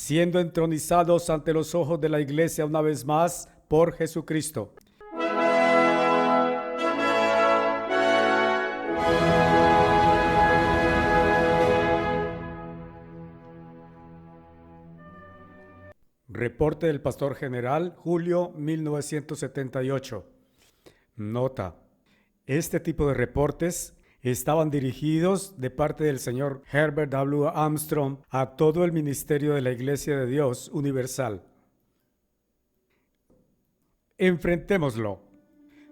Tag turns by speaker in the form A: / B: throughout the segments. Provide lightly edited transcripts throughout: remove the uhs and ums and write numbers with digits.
A: siendo entronizados ante los ojos de la Iglesia una vez más por Jesucristo. Reporte del Pastor General, julio 1978. Nota: este tipo de reportes estaban dirigidos de parte del señor Herbert W. Armstrong a todo el ministerio de la Iglesia de Dios Universal. Enfrentémoslo.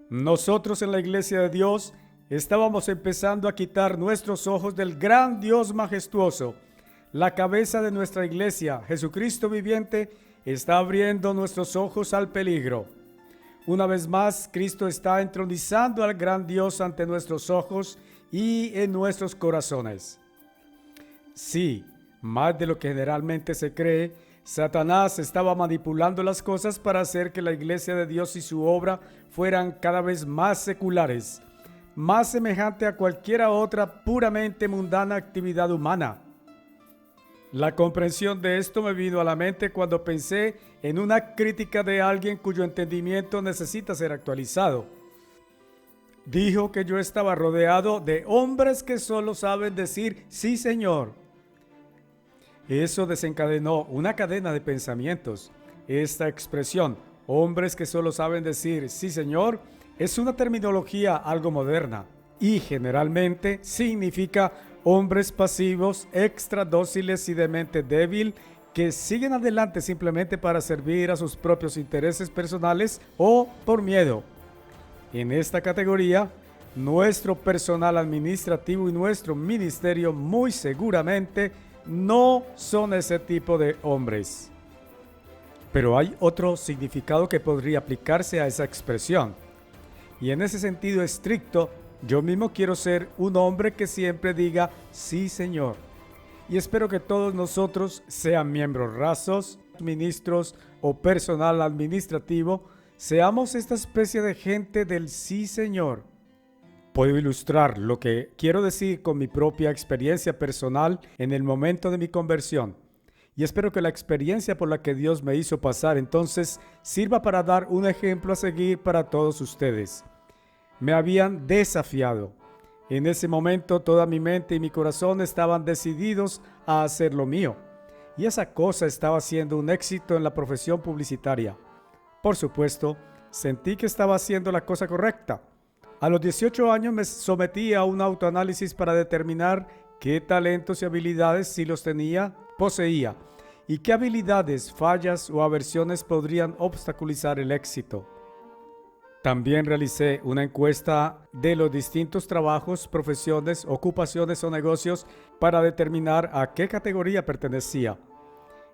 A: Nosotros en la Iglesia de Dios estábamos empezando a quitar nuestros ojos del gran Dios majestuoso. La cabeza de nuestra Iglesia, Jesucristo viviente, está abriendo nuestros ojos al peligro. Una vez más, Cristo está entronizando al gran Dios ante nuestros ojos y en nuestros corazones. Sí, más de lo que generalmente se cree, Satanás estaba manipulando las cosas para hacer que la Iglesia de Dios y su obra fueran cada vez más seculares, más semejante a cualquier otra puramente mundana actividad humana. La comprensión de esto me vino a la mente cuando pensé en una crítica de alguien cuyo entendimiento necesita ser actualizado. Dijo que yo estaba rodeado de hombres que solo saben decir sí, señor. Eso desencadenó una cadena de pensamientos. Esta expresión, hombres que solo saben decir sí, señor, es una terminología algo moderna y generalmente significa hombres pasivos, extra dóciles y de mente débil que siguen adelante simplemente para servir a sus propios intereses personales o por miedo. En esta categoría, nuestro personal administrativo y nuestro ministerio muy seguramente no son ese tipo de hombres. Pero hay otro significado que podría aplicarse a esa expresión. Y en ese sentido estricto, yo mismo quiero ser un hombre que siempre diga sí, señor. Y espero que todos nosotros, sean miembros rasos, ministros o personal administrativo, seamos esta especie de gente del sí, señor. Puedo ilustrar lo que quiero decir con mi propia experiencia personal en el momento de mi conversión. Y espero que la experiencia por la que Dios me hizo pasar entonces sirva para dar un ejemplo a seguir para todos ustedes. Me habían desafiado. En ese momento toda mi mente y mi corazón estaban decididos a hacer lo mío. Y esa cosa estaba siendo un éxito en la profesión publicitaria. Por supuesto, sentí que estaba haciendo la cosa correcta. A los 18 años me sometí a un autoanálisis para determinar qué talentos y habilidades sí los poseía, y qué habilidades, fallas o aversiones podrían obstaculizar el éxito. También realicé una encuesta de los distintos trabajos, profesiones, ocupaciones o negocios para determinar a qué categoría pertenecía.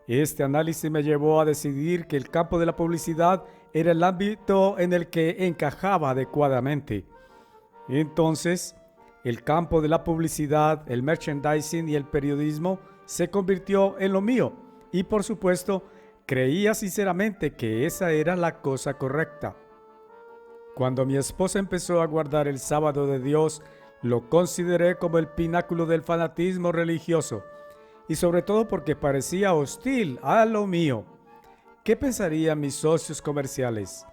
A: Este análisis me llevó a decidir que el campo de la publicidad era el ámbito en el que encajaba adecuadamente. Entonces, el campo de la publicidad, el merchandising y el periodismo se convirtió en lo mío y, por supuesto, creía sinceramente que esa era la cosa correcta. Cuando mi esposa empezó a guardar el sábado de Dios, lo consideré como el pináculo del fanatismo religioso, y sobre todo porque parecía hostil a lo mío. ¿Qué pensarían mis socios comerciales?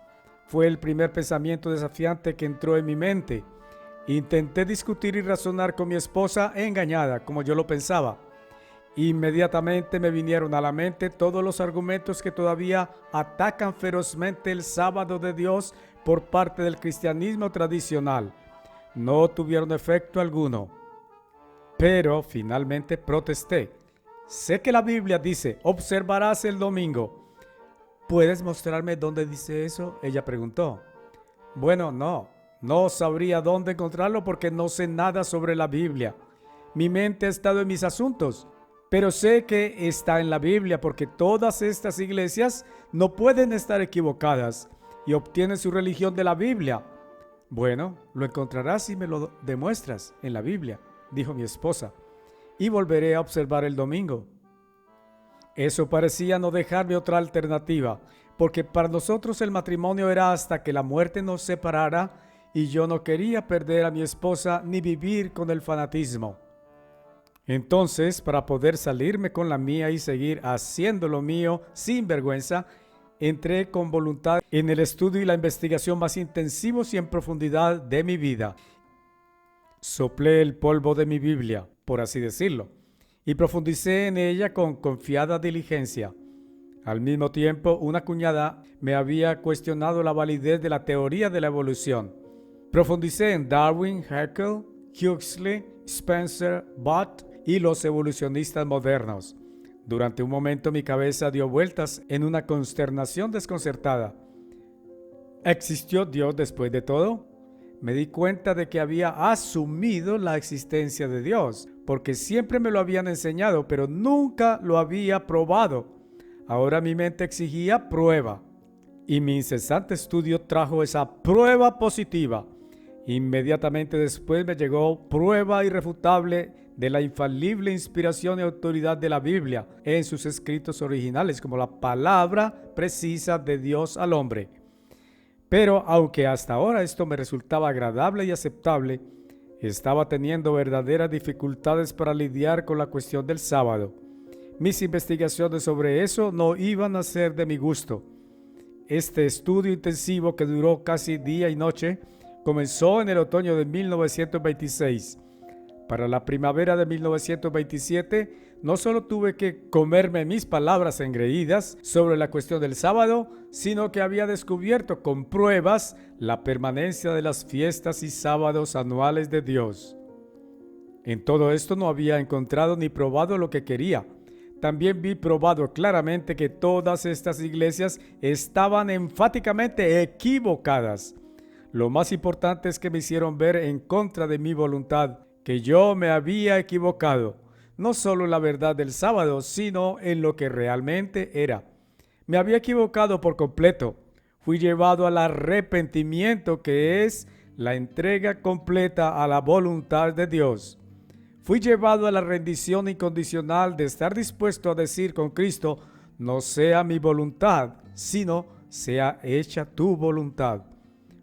A: Fue el primer pensamiento desafiante que entró en mi mente. Intenté discutir y razonar con mi esposa engañada, como yo lo pensaba. Inmediatamente me vinieron a la mente todos los argumentos que todavía atacan ferozmente el sábado de Dios por parte del cristianismo tradicional. No tuvieron efecto alguno. Pero finalmente protesté. Sé que la Biblia dice, observarás el domingo. ¿Puedes mostrarme dónde dice eso?, ella preguntó. Bueno, no sabría dónde encontrarlo porque no sé nada sobre la Biblia. Mi mente ha estado en mis asuntos, pero sé que está en la Biblia porque todas estas iglesias no pueden estar equivocadas y obtienen su religión de la Biblia. Bueno, lo encontrarás si me lo demuestras en la Biblia, dijo mi esposa, y volveré a observar el domingo. Eso parecía no dejarme otra alternativa, porque para nosotros el matrimonio era hasta que la muerte nos separara y yo no quería perder a mi esposa ni vivir con el fanatismo. Entonces, para poder salirme con la mía y seguir haciendo lo mío sin vergüenza, entré con voluntad en el estudio y la investigación más intensivos y en profundidad de mi vida. Soplé el polvo de mi Biblia, por así decirlo, y profundicé en ella con confiada diligencia. Al mismo tiempo, una cuñada me había cuestionado la validez de la teoría de la evolución. Profundicé en Darwin, Haeckel, Huxley, Spencer, Bott y los evolucionistas modernos. Durante un momento mi cabeza dio vueltas en una consternación desconcertada. ¿Existió Dios después de todo? Me di cuenta de que había asumido la existencia de Dios, porque siempre me lo habían enseñado, pero nunca lo había probado. Ahora mi mente exigía prueba, y mi incesante estudio trajo esa prueba positiva. Inmediatamente después me llegó prueba irrefutable de la infalible inspiración y autoridad de la Biblia en sus escritos originales como la palabra precisa de Dios al hombre. Pero aunque hasta ahora esto me resultaba agradable y aceptable, estaba teniendo verdaderas dificultades para lidiar con la cuestión del sábado. Mis investigaciones sobre eso no iban a ser de mi gusto. Este estudio intensivo, que duró casi día y noche, comenzó en el otoño de 1926. Para la primavera de 1927, no solo tuve que comerme mis palabras engreídas sobre la cuestión del sábado, sino que había descubierto con pruebas la permanencia de las fiestas y sábados anuales de Dios. En todo esto no había encontrado ni probado lo que quería. También vi probado claramente que todas estas iglesias estaban enfáticamente equivocadas. Lo más importante es que me hicieron ver en contra de mi voluntad que yo me había equivocado, no solo en la verdad del sábado, sino en lo que realmente era. Me había equivocado por completo. Fui llevado al arrepentimiento, que es la entrega completa a la voluntad de Dios. Fui llevado a la rendición incondicional de estar dispuesto a decir con Cristo: no sea mi voluntad, sino sea hecha tu voluntad.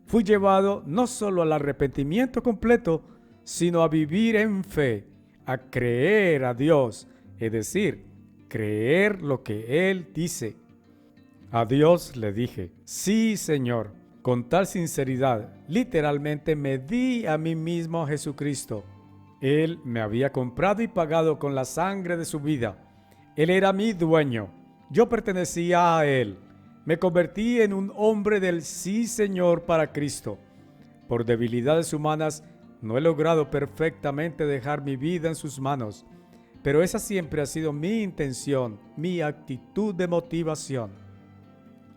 A: Fui llevado no solo al arrepentimiento completo, sino a vivir en fe, a creer a Dios, es decir, creer lo que Él dice. A Dios le dije: sí, Señor. Con tal sinceridad, literalmente me di a mí mismo a Jesucristo. Él me había comprado y pagado con la sangre de su vida. Él era mi dueño. Yo pertenecía a Él. Me convertí en un hombre del sí, Señor, para Cristo. Por debilidades humanas, no he logrado perfectamente dejar mi vida en sus manos, pero esa siempre ha sido mi intención, mi actitud de motivación.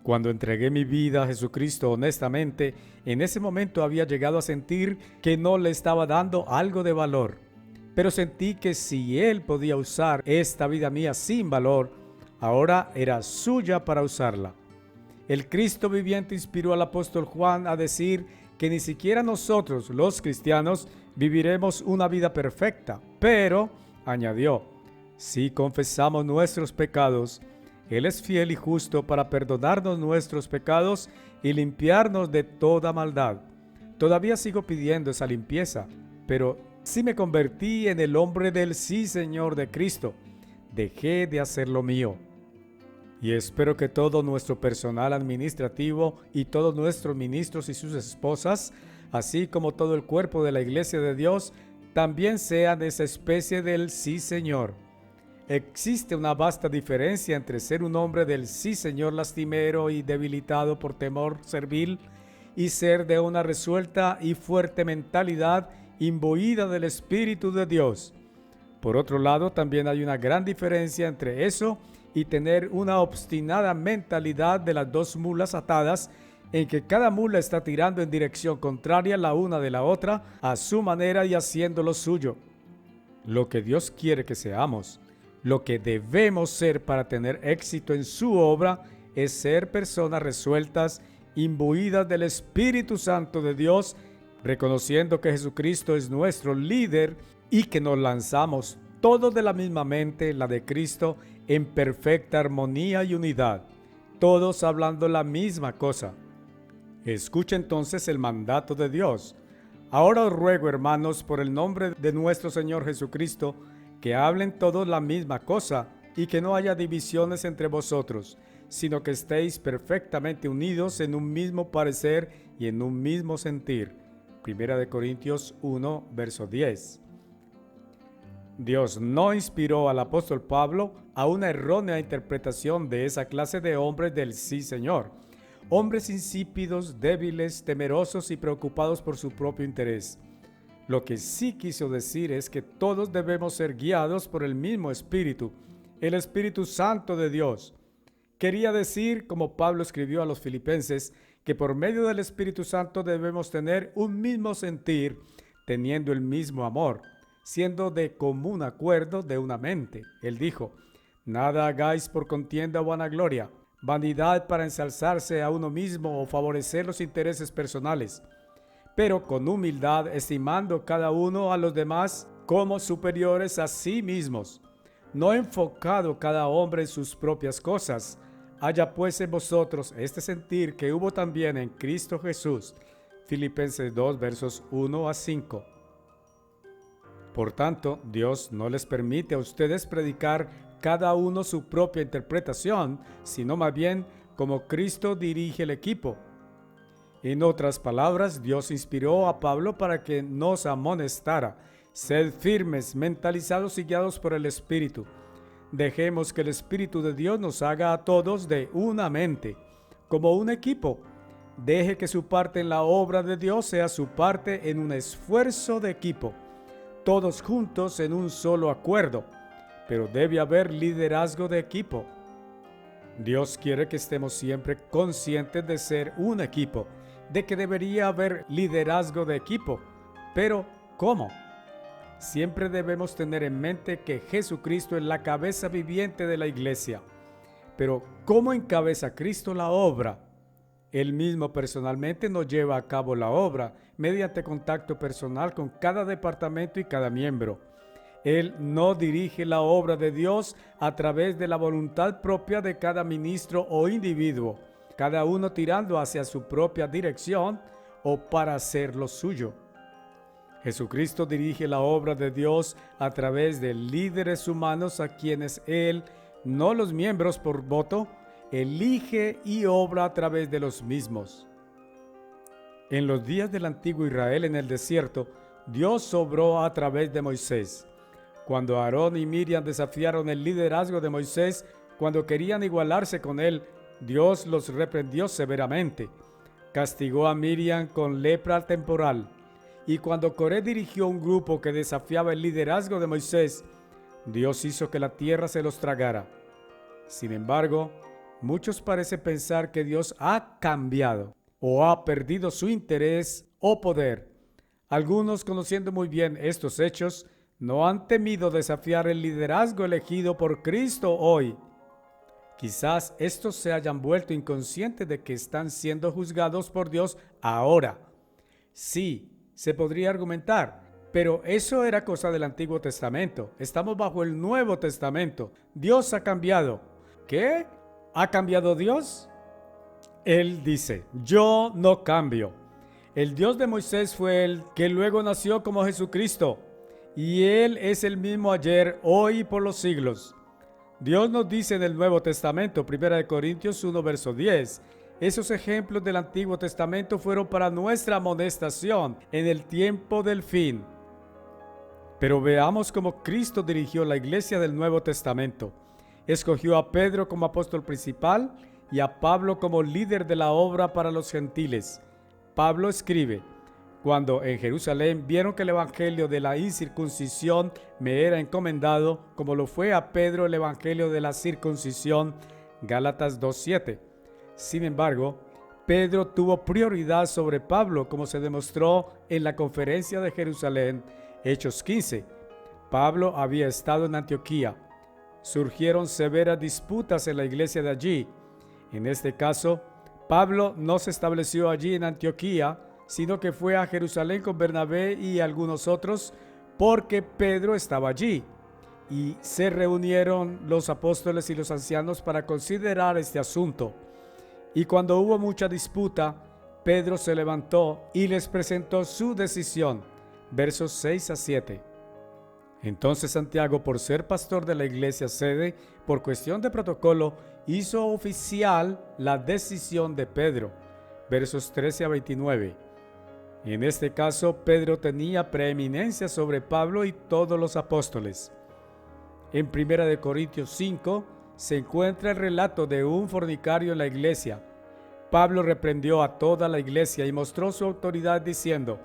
A: Cuando entregué mi vida a Jesucristo honestamente, en ese momento había llegado a sentir que no le estaba dando algo de valor, pero sentí que si Él podía usar esta vida mía sin valor, ahora era suya para usarla. El Cristo viviente inspiró al apóstol Juan a decir que ni siquiera nosotros, los cristianos, viviremos una vida perfecta, pero, añadió, si confesamos nuestros pecados, Él es fiel y justo para perdonarnos nuestros pecados y limpiarnos de toda maldad. Todavía sigo pidiendo esa limpieza, pero sí me convertí en el hombre del sí, Señor, de Cristo. Dejé de hacer lo mío. Y espero que todo nuestro personal administrativo y todos nuestros ministros y sus esposas, así como todo el cuerpo de la Iglesia de Dios, también sean de esa especie del sí, Señor. Existe una vasta diferencia entre ser un hombre del sí, Señor, lastimero y debilitado por temor servil, y ser de una resuelta y fuerte mentalidad imbuida del Espíritu de Dios. Por otro lado, también hay una gran diferencia entre eso y tener una obstinada mentalidad de las dos mulas atadas, en que cada mula está tirando en dirección contraria la una de la otra, a su manera y haciendo lo suyo. Lo que Dios quiere que seamos, lo que debemos ser para tener éxito en su obra, es ser personas resueltas, imbuidas del Espíritu Santo de Dios, reconociendo que Jesucristo es nuestro líder y que nos lanzamos todos de la misma mente, la de Cristo, en perfecta armonía y unidad, todos hablando la misma cosa. Escucha entonces el mandato de Dios. Ahora os ruego, hermanos, por el nombre de nuestro Señor Jesucristo, que hablen todos la misma cosa y que no haya divisiones entre vosotros, sino que estéis perfectamente unidos en un mismo parecer y en un mismo sentir. Primera de Corintios 1, verso 10. Dios no inspiró al apóstol Pablo a una errónea interpretación de esa clase de hombres del sí, Señor. Hombres insípidos, débiles, temerosos y preocupados por su propio interés. Lo que sí quiso decir es que todos debemos ser guiados por el mismo Espíritu, el Espíritu Santo de Dios. Quería decir, como Pablo escribió a los Filipenses, que por medio del Espíritu Santo debemos tener un mismo sentir, teniendo el mismo amor, siendo de común acuerdo de una mente. Él dijo, nada hagáis por contienda o vanagloria, vanidad para ensalzarse a uno mismo o favorecer los intereses personales, pero con humildad estimando cada uno a los demás como superiores a sí mismos, no enfocado cada hombre en sus propias cosas. Haya pues en vosotros este sentir que hubo también en Cristo Jesús. Filipenses 2, versos 1 a 5. Por tanto, Dios no les permite a ustedes predicar cada uno su propia interpretación, sino más bien como Cristo dirige el equipo. En otras palabras, Dios inspiró a Pablo para que nos amonestara. Sed firmes, mentalizados y guiados por el Espíritu. Dejemos que el Espíritu de Dios nos haga a todos de una mente, como un equipo. Deje que su parte en la obra de Dios sea su parte en un esfuerzo de equipo. Todos juntos en un solo acuerdo, pero debe haber liderazgo de equipo. Dios quiere que estemos siempre conscientes de ser un equipo, de que debería haber liderazgo de equipo. Pero, ¿cómo? Siempre debemos tener en mente que Jesucristo es la cabeza viviente de la iglesia. Pero, ¿cómo encabeza Cristo la obra? Él mismo personalmente no lleva a cabo la obra mediante contacto personal con cada departamento y cada miembro. Él no dirige la obra de Dios a través de la voluntad propia de cada ministro o individuo, cada uno tirando hacia su propia dirección o para hacer lo suyo. Jesucristo dirige la obra de Dios a través de líderes humanos a quienes Él, no los miembros por voto, elige y obra a través de los mismos. En los días del antiguo Israel en el desierto, Dios obró a través de Moisés. Cuando Aarón y Miriam desafiaron el liderazgo de Moisés, cuando querían igualarse con él, Dios los reprendió severamente. Castigó a Miriam con lepra temporal. Y cuando Coré dirigió un grupo que desafiaba el liderazgo de Moisés, Dios hizo que la tierra se los tragara. Sin embargo, muchos parecen pensar que Dios ha cambiado o ha perdido su interés o poder. Algunos, conociendo muy bien estos hechos, no han temido desafiar el liderazgo elegido por Cristo hoy. Quizás estos se hayan vuelto inconscientes de que están siendo juzgados por Dios ahora. Sí, se podría argumentar, pero eso era cosa del Antiguo Testamento. Estamos bajo el Nuevo Testamento. Dios ha cambiado. ¿Qué? ¿Ha cambiado Dios? Él dice, yo no cambio. El Dios de Moisés fue el que luego nació como Jesucristo, y Él es el mismo ayer, hoy y por los siglos. Dios nos dice en el Nuevo Testamento, 1 Corintios 1, verso 10, esos ejemplos del Antiguo Testamento fueron para nuestra amonestación en el tiempo del fin. Pero veamos cómo Cristo dirigió la iglesia del Nuevo Testamento. Escogió a Pedro como apóstol principal y a Pablo como líder de la obra para los gentiles. Pablo escribe, cuando en Jerusalén vieron que el evangelio de la incircuncisión me era encomendado, como lo fue a Pedro el evangelio de la circuncisión, Gálatas 2:7. Sin embargo, Pedro tuvo prioridad sobre Pablo, como se demostró en la conferencia de Jerusalén, Hechos 15. Pablo había estado en Antioquía. Surgieron severas disputas en la iglesia de allí. En este caso, Pablo no se estableció allí en Antioquía, sino que fue a Jerusalén con Bernabé y algunos otros, porque Pedro estaba allí. Y se reunieron los apóstoles y los ancianos para considerar este asunto. Y cuando hubo mucha disputa, Pedro se levantó y les presentó su decisión. Versos 6 a 7. Entonces Santiago, por ser pastor de la iglesia sede, por cuestión de protocolo, hizo oficial la decisión de Pedro. Versos 13 a 29. En este caso, Pedro tenía preeminencia sobre Pablo y todos los apóstoles. En 1 Corintios 5 se encuentra el relato de un fornicario en la iglesia. Pablo reprendió a toda la iglesia y mostró su autoridad diciendo: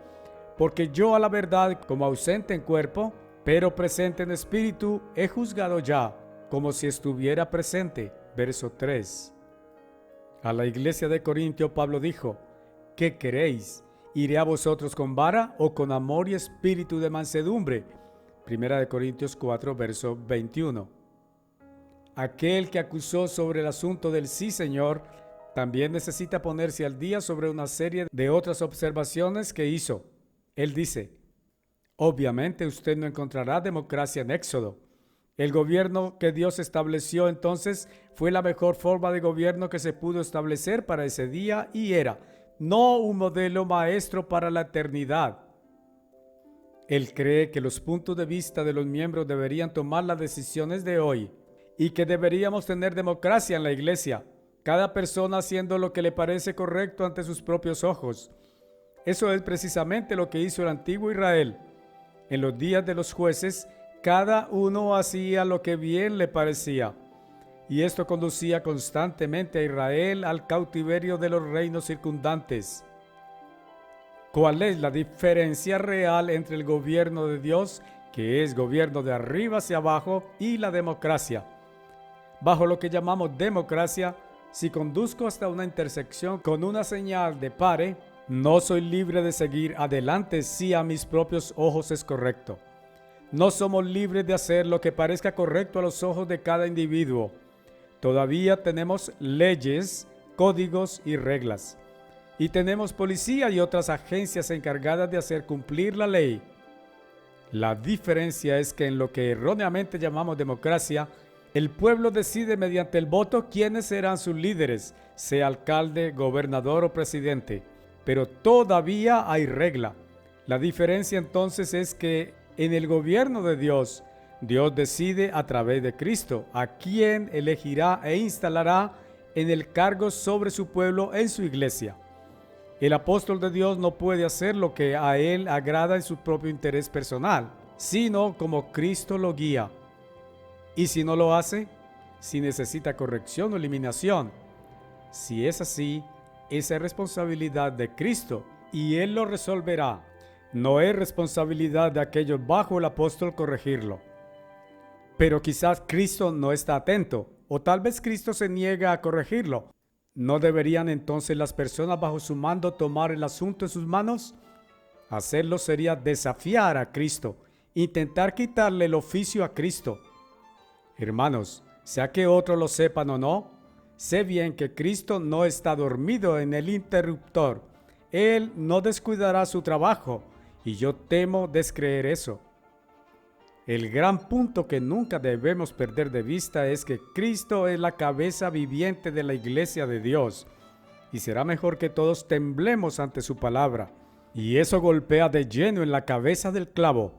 A: porque yo a la verdad, como ausente en cuerpo, pero presente en espíritu, he juzgado ya, como si estuviera presente. Verso 3. A la iglesia de Corintio Pablo dijo: ¿qué queréis? ¿Iré a vosotros con vara o con amor y espíritu de mansedumbre? 1 Corintios 4, verso 21. Aquel que acusó sobre el asunto del sí, Señor, también necesita ponerse al día sobre una serie de otras observaciones que hizo. Él dice: obviamente usted no encontrará democracia en Éxodo. El gobierno que Dios estableció entonces fue la mejor forma de gobierno que se pudo establecer para ese día y era no un modelo maestro para la eternidad. Él cree que los puntos de vista de los miembros deberían tomar las decisiones de hoy y que deberíamos tener democracia en la iglesia, cada persona haciendo lo que le parece correcto ante sus propios ojos. Eso es precisamente lo que hizo el antiguo Israel. En los días de los jueces, cada uno hacía lo que bien le parecía, y esto conducía constantemente a Israel al cautiverio de los reinos circundantes. ¿Cuál es la diferencia real entre el gobierno de Dios, que es gobierno de arriba hacia abajo, y la democracia? Bajo lo que llamamos democracia, si conduzco hasta una intersección con una señal de pare, no soy libre de seguir adelante si a mis propios ojos es correcto. No somos libres de hacer lo que parezca correcto a los ojos de cada individuo. Todavía tenemos leyes, códigos y reglas. Y tenemos policía y otras agencias encargadas de hacer cumplir la ley. La diferencia es que en lo que erróneamente llamamos democracia, el pueblo decide mediante el voto quiénes serán sus líderes, sea alcalde, gobernador o presidente. Pero todavía hay regla. La diferencia entonces es que en el gobierno de Dios, Dios decide a través de Cristo a quién elegirá e instalará en el cargo sobre su pueblo en su iglesia. El apóstol de Dios no puede hacer lo que a él agrada en su propio interés personal, sino como Cristo lo guía. Y si no lo hace, si necesita corrección o eliminación. Si es así, esa es responsabilidad de Cristo y Él lo resolverá. No es responsabilidad de aquellos bajo el apóstol corregirlo. Pero quizás Cristo no está atento, o tal vez Cristo se niega a corregirlo. ¿No deberían entonces las personas bajo su mando tomar el asunto en sus manos? Hacerlo sería desafiar a Cristo, intentar quitarle el oficio a Cristo. Hermanos, sea que otros lo sepan o no, sé bien que Cristo no está dormido en el interruptor. Él no descuidará su trabajo, y yo temo descreer eso. El gran punto que nunca debemos perder de vista es que Cristo es la cabeza viviente de la iglesia de Dios, y será mejor que todos temblemos ante su palabra, y eso golpea de lleno en la cabeza del clavo.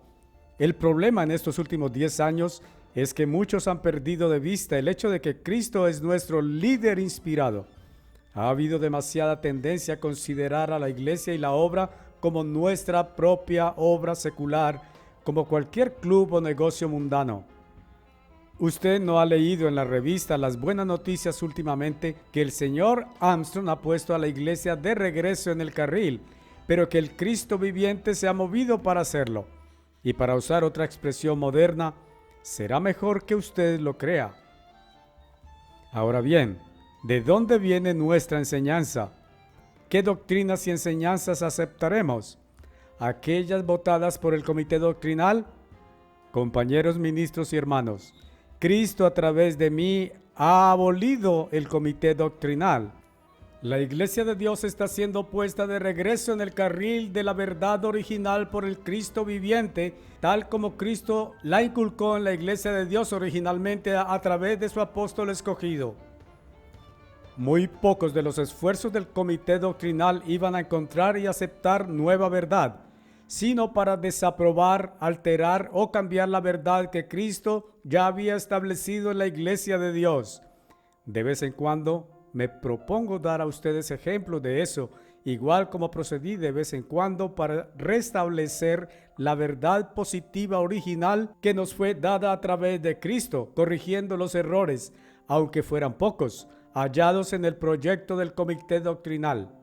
A: El problema en estos últimos 10 años es que muchos han perdido de vista el hecho de que Cristo es nuestro líder inspirado. Ha habido demasiada tendencia a considerar a la iglesia y la obra como nuestra propia obra secular, como cualquier club o negocio mundano. Usted no ha leído en la revista Las Buenas Noticias últimamente que el señor Armstrong ha puesto a la iglesia de regreso en el carril, pero que el Cristo viviente se ha movido para hacerlo. Y para usar otra expresión moderna, será mejor que usted lo crea. Ahora bien, ¿de dónde viene nuestra enseñanza? ¿Qué doctrinas y enseñanzas aceptaremos? ¿Aquellas votadas por el comité doctrinal? Compañeros ministros y hermanos, Cristo a través de mí ha abolido el comité doctrinal. La iglesia de Dios está siendo puesta de regreso en el carril de la verdad original por el Cristo viviente, tal como Cristo la inculcó en la iglesia de Dios originalmente a través de su apóstol escogido. Muy pocos de los esfuerzos del comité doctrinal iban a encontrar y aceptar nueva verdad. sino para desaprobar, alterar o cambiar la verdad que Cristo ya había establecido en la iglesia de Dios. De vez en cuando me propongo dar a ustedes ejemplos de eso, igual como procedí de vez en cuando para restablecer la verdad positiva original que nos fue dada a través de Cristo, corrigiendo los errores, aunque fueran pocos, hallados en el proyecto del comité doctrinal.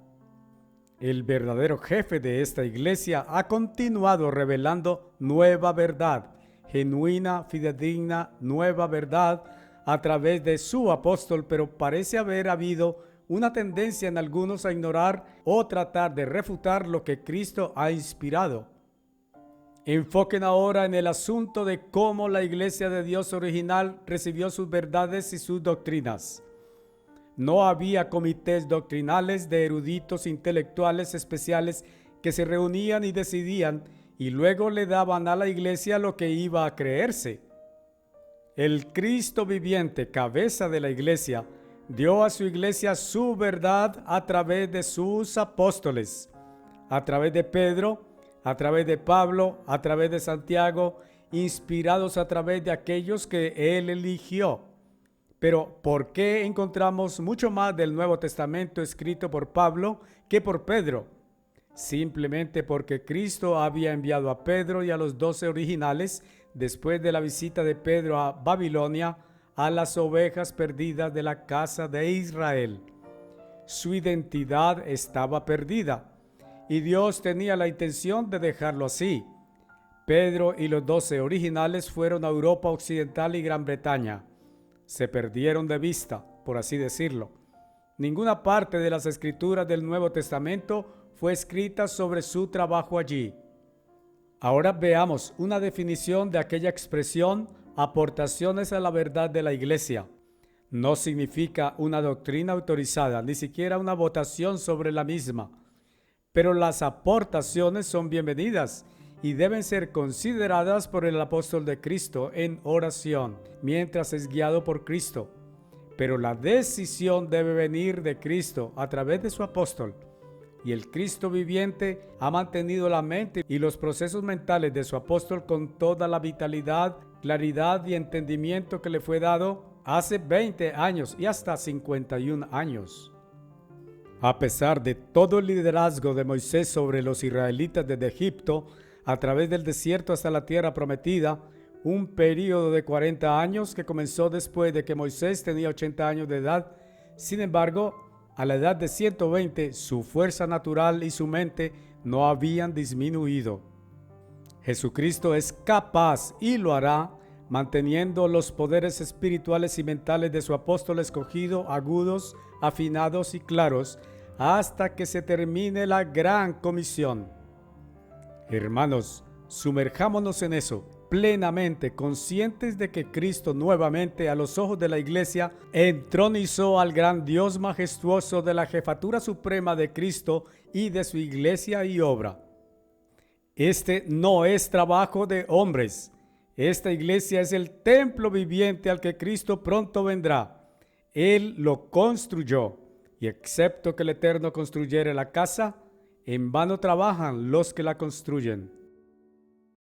A: El verdadero jefe de esta iglesia ha continuado revelando nueva verdad, genuina, fidedigna, nueva verdad, a través de su apóstol, pero parece haber habido una tendencia en algunos a ignorar o tratar de refutar lo que Cristo ha inspirado. Enfoquen ahora en el asunto de cómo la iglesia de Dios original recibió sus verdades y sus doctrinas. No había comités doctrinales de eruditos intelectuales especiales que se reunían y decidían y luego le daban a la iglesia lo que iba a creerse. El Cristo viviente, cabeza de la iglesia, dio a su iglesia su verdad a través de sus apóstoles, a través de Pedro, a través de Pablo, a través de Santiago, inspirados a través de aquellos que él eligió. Pero, ¿por qué encontramos mucho más del Nuevo Testamento escrito por Pablo que por Pedro? Simplemente porque Cristo había enviado a Pedro y a los 12 originales, después de la visita de Pedro a Babilonia, a las ovejas perdidas de la casa de Israel. Su identidad estaba perdida y Dios tenía la intención de dejarlo así. Pedro y los 12 originales fueron a Europa Occidental y Gran Bretaña. Se perdieron de vista, por así decirlo. Ninguna parte de las escrituras del Nuevo Testamento fue escrita sobre su trabajo allí. Ahora veamos una definición de aquella expresión, aportaciones a la verdad de la iglesia. No significa una doctrina autorizada, ni siquiera una votación sobre la misma. Pero las aportaciones son bienvenidas y deben ser consideradas por el apóstol de Cristo en oración, mientras es guiado por Cristo. Pero la decisión debe venir de Cristo a través de su apóstol. Y el Cristo viviente ha mantenido la mente y los procesos mentales de su apóstol con toda la vitalidad, claridad y entendimiento que le fue dado hace 20 años y hasta 51 años. A pesar de todo el liderazgo de Moisés sobre los israelitas desde Egipto, a través del desierto hasta la tierra prometida, un período de 40 años que comenzó después de que Moisés tenía 80 años de edad. Sin embargo, a la edad de 120, su fuerza natural y su mente no habían disminuido. Jesucristo es capaz y lo hará, manteniendo los poderes espirituales y mentales de su apóstol escogido agudos, afinados y claros, hasta que se termine la gran comisión. Hermanos, sumerjámonos en eso, plenamente conscientes de que Cristo nuevamente a los ojos de la iglesia entronizó al gran Dios majestuoso de la jefatura suprema de Cristo y de su iglesia y obra. Este no es trabajo de hombres. Esta iglesia es el templo viviente al que Cristo pronto vendrá. Él lo construyó, y excepto que el Eterno construyere la casa, en vano trabajan los que la construyen.